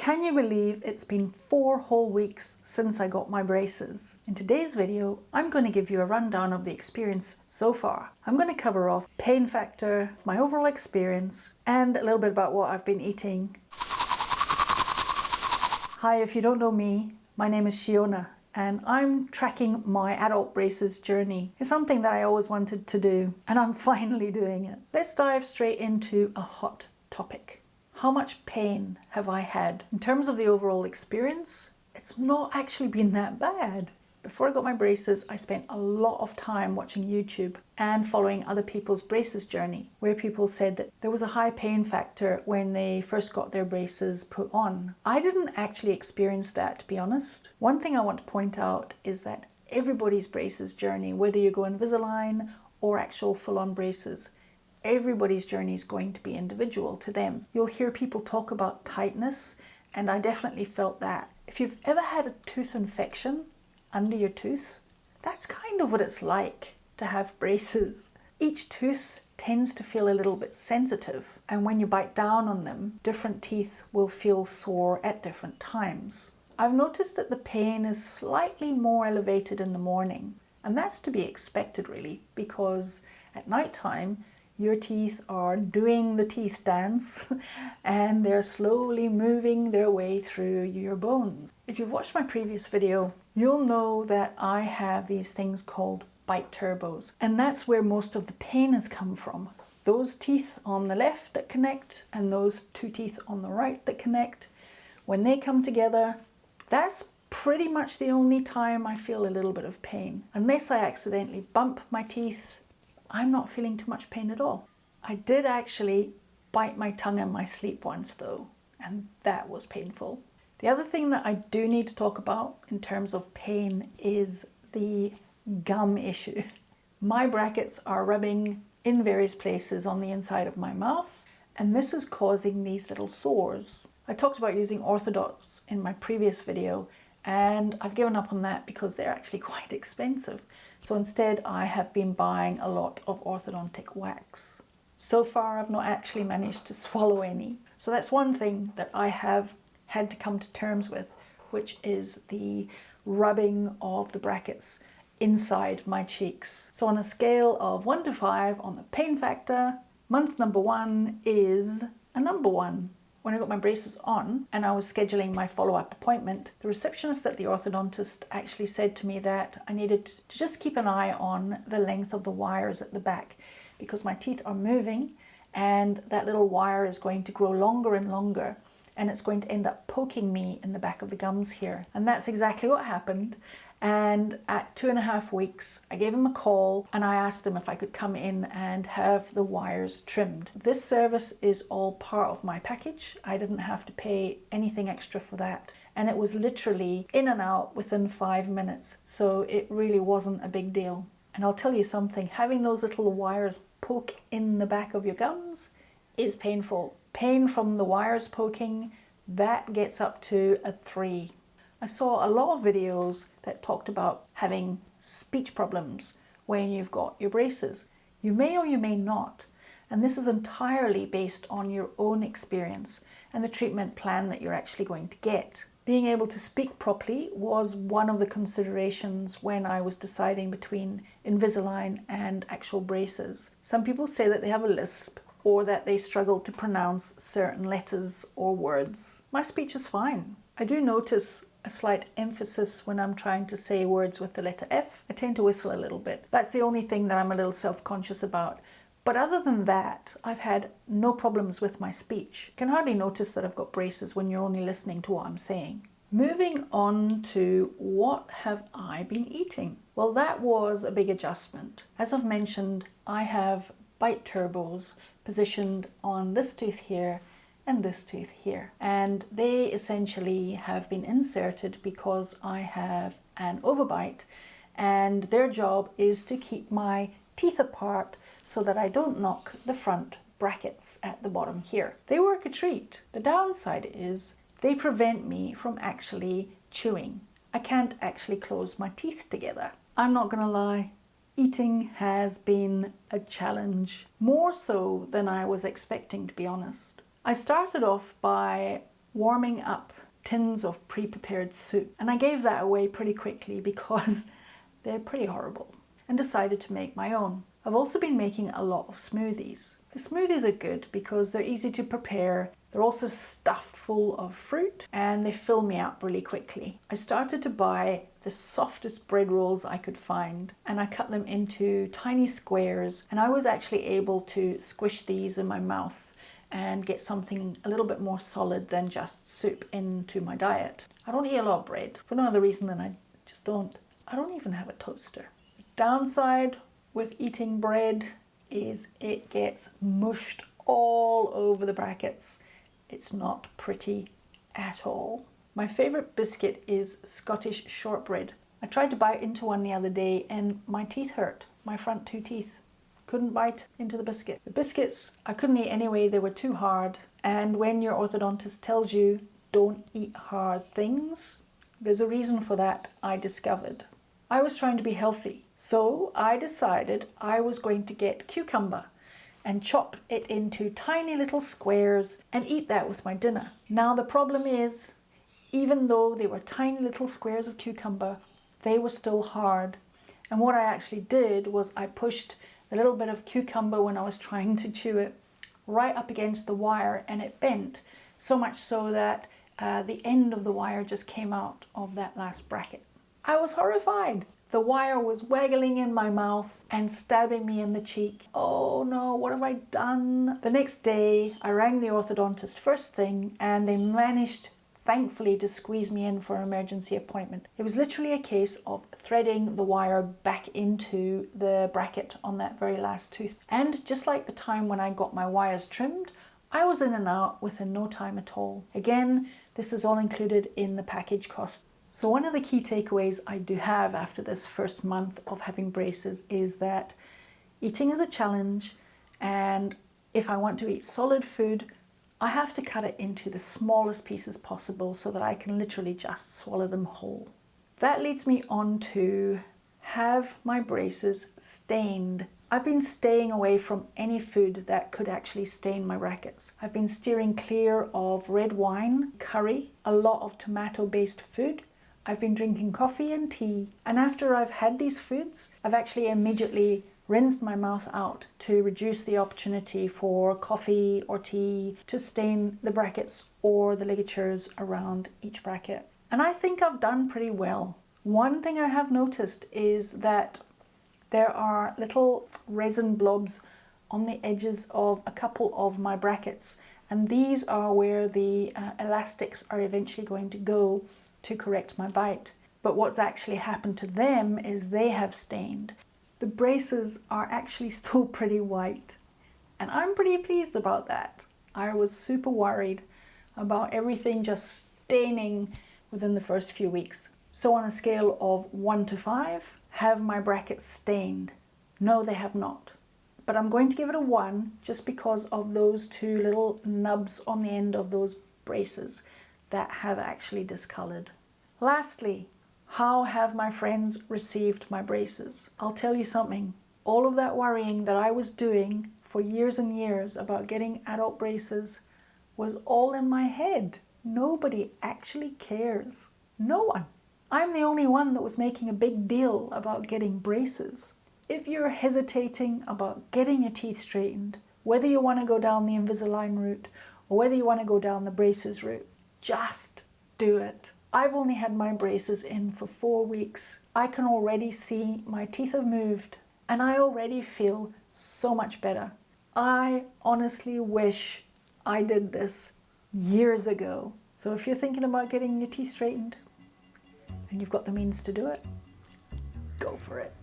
Can you believe it's been 4 whole weeks since I got my braces? In today's video, I'm going to give you a rundown of the experience so far. I'm going to cover off pain factor, my overall experience, and a little bit about what I've been eating. Hi, if you don't know me, my name is Shiona, and I'm tracking my adult braces journey. It's something that I always wanted to do, and I'm finally doing it. Let's dive straight into a hot topic. How much pain have I had? In terms of the overall experience, it's not actually been that bad. Before I got my braces, I spent a lot of time watching YouTube and following other people's braces journey, where people said that there was a high pain factor when they first got their braces put on. I didn't actually experience that, to be honest. One thing I want to point out is that everybody's braces journey, whether you go Invisalign or actual full-on braces, everybody's journey is going to be individual to them. You'll hear people talk about tightness, and I definitely felt that. If you've ever had a tooth infection under your tooth, that's kind of what it's like to have braces. Each tooth tends to feel a little bit sensitive, and when you bite down on them, different teeth will feel sore at different times. I've noticed that the pain is slightly more elevated in the morning, and that's to be expected really, because at night time your teeth are doing the teeth dance and they're slowly moving their way through your bones. If you've watched my previous video, you'll know that I have these things called bite turbos, and that's where most of the pain has come from. Those teeth on the left that connect and those 2 teeth on the right that connect, when they come together, that's pretty much the only time I feel a little bit of pain. Unless I accidentally bump my teeth, I'm not feeling too much pain at all. I did actually bite my tongue in my sleep once though, and that was painful. The other thing that I do need to talk about in terms of pain is the gum issue. My brackets are rubbing in various places on the inside of my mouth, and this is causing these little sores. I talked about using orthodontist in my previous video, and I've given up on that because they're actually quite expensive. So instead I have been buying a lot of orthodontic wax. So far I've not actually managed to swallow any. So that's one thing that I have had to come to terms with, which is the rubbing of the brackets inside my cheeks. So on a scale of 1 to 5 on the pain factor, month number 1 is a number 1. When I got my braces on and I was scheduling my follow-up appointment, the receptionist at the orthodontist actually said to me that I needed to just keep an eye on the length of the wires at the back, because my teeth are moving and that little wire is going to grow longer and longer, and it's going to end up poking me in the back of the gums here. And that's exactly what happened. And at 2.5 weeks, I gave him a call and I asked them if I could come in and have the wires trimmed. This service is all part of my package. I didn't have to pay anything extra for that. And it was literally in and out within 5 minutes. So it really wasn't a big deal. And I'll tell you something, having those little wires poke in the back of your gums is painful. Pain from the wires poking, that gets up to a 3. I saw a lot of videos that talked about having speech problems when you've got your braces. You may or you may not, and this is entirely based on your own experience and the treatment plan that you're actually going to get. Being able to speak properly was one of the considerations when I was deciding between Invisalign and actual braces. Some people say that they have a lisp or that they struggle to pronounce certain letters or words. My speech is fine. I do notice a slight emphasis when I'm trying to say words with the letter F. I tend to whistle a little bit. That's the only thing that I'm a little self-conscious about. But other than that, I've had no problems with my speech. You can hardly notice that I've got braces when you're only listening to what I'm saying. Moving on to what have I been eating? Well, that was a big adjustment. As I've mentioned, I have bite turbos positioned on this tooth here and this tooth here, and they essentially have been inserted because I have an overbite, and their job is to keep my teeth apart so that I don't knock the front brackets at the bottom here. They work a treat. The downside is they prevent me from actually chewing. I can't actually close my teeth together. I'm not gonna lie, eating has been a challenge, more so than I was expecting, to be honest. I started off by warming up tins of pre-prepared soup. And I gave that away pretty quickly because they're pretty horrible, and decided to make my own. I've also been making a lot of smoothies. The smoothies are good because they're easy to prepare. They're also stuffed full of fruit and they fill me up really quickly. I started to buy the softest bread rolls I could find, and I cut them into tiny squares, and I was actually able to squish these in my mouth and get something a little bit more solid than just soup into my diet. I don't eat a lot of bread for no other reason than I just don't. I don't even have a toaster. The downside with eating bread is it gets mushed all over the brackets. It's not pretty at all. My favorite biscuit is Scottish shortbread. I tried to bite into one the other day and my teeth hurt, my front two teeth. Couldn't bite into the biscuit. The biscuits I couldn't eat anyway, they were too hard. And when your orthodontist tells you don't eat hard things, there's a reason for that, I discovered. I was trying to be healthy. So I decided I was going to get cucumber and chop it into tiny little squares and eat that with my dinner. Now the problem is, even though they were tiny little squares of cucumber, they were still hard. And what I actually did was I pushed a little bit of cucumber when I was trying to chew it right up against the wire, and it bent so much so that the end of the wire just came out of that last bracket. I was horrified. The wire was waggling in my mouth and stabbing me in the cheek. Oh no, what have I done? The next day, I rang the orthodontist first thing, and they managed, thankfully, to squeeze me in for an emergency appointment. It was literally a case of threading the wire back into the bracket on that very last tooth. And just like the time when I got my wires trimmed, I was in and out within no time at all. Again, this is all included in the package cost. So one of the key takeaways I do have after this first month of having braces is that eating is a challenge, and if I want to eat solid food, I have to cut it into the smallest pieces possible so that I can literally just swallow them whole. That leads me on to have my braces stained. I've been staying away from any food that could actually stain my brackets. I've been steering clear of red wine, curry, a lot of tomato-based food. I've been drinking coffee and tea, and after I've had these foods, I've actually immediately rinsed my mouth out to reduce the opportunity for coffee or tea to stain the brackets or the ligatures around each bracket. And I think I've done pretty well. One thing I have noticed is that there are little resin blobs on the edges of a couple of my brackets, and these are where the elastics are eventually going to go to correct my bite. But what's actually happened to them is they have stained. The braces are actually still pretty white, and I'm pretty pleased about that. I was super worried about everything just staining within the first few weeks. So on a scale of 1 to 5, have my brackets stained? No, they have not. But I'm going to give it a 1 just because of those two little nubs on the end of those braces that have actually discolored. Lastly, how have my friends received my braces? I'll tell you something. All of that worrying that I was doing for years and years about getting adult braces was all in my head. Nobody actually cares. No one. I'm the only one that was making a big deal about getting braces. If you're hesitating about getting your teeth straightened, whether you want to go down the Invisalign route or whether you want to go down the braces route, just do it. I've only had my braces in for 4 weeks. I can already see my teeth have moved and I already feel so much better. I honestly wish I did this years ago. So if you're thinking about getting your teeth straightened and you've got the means to do it, go for it.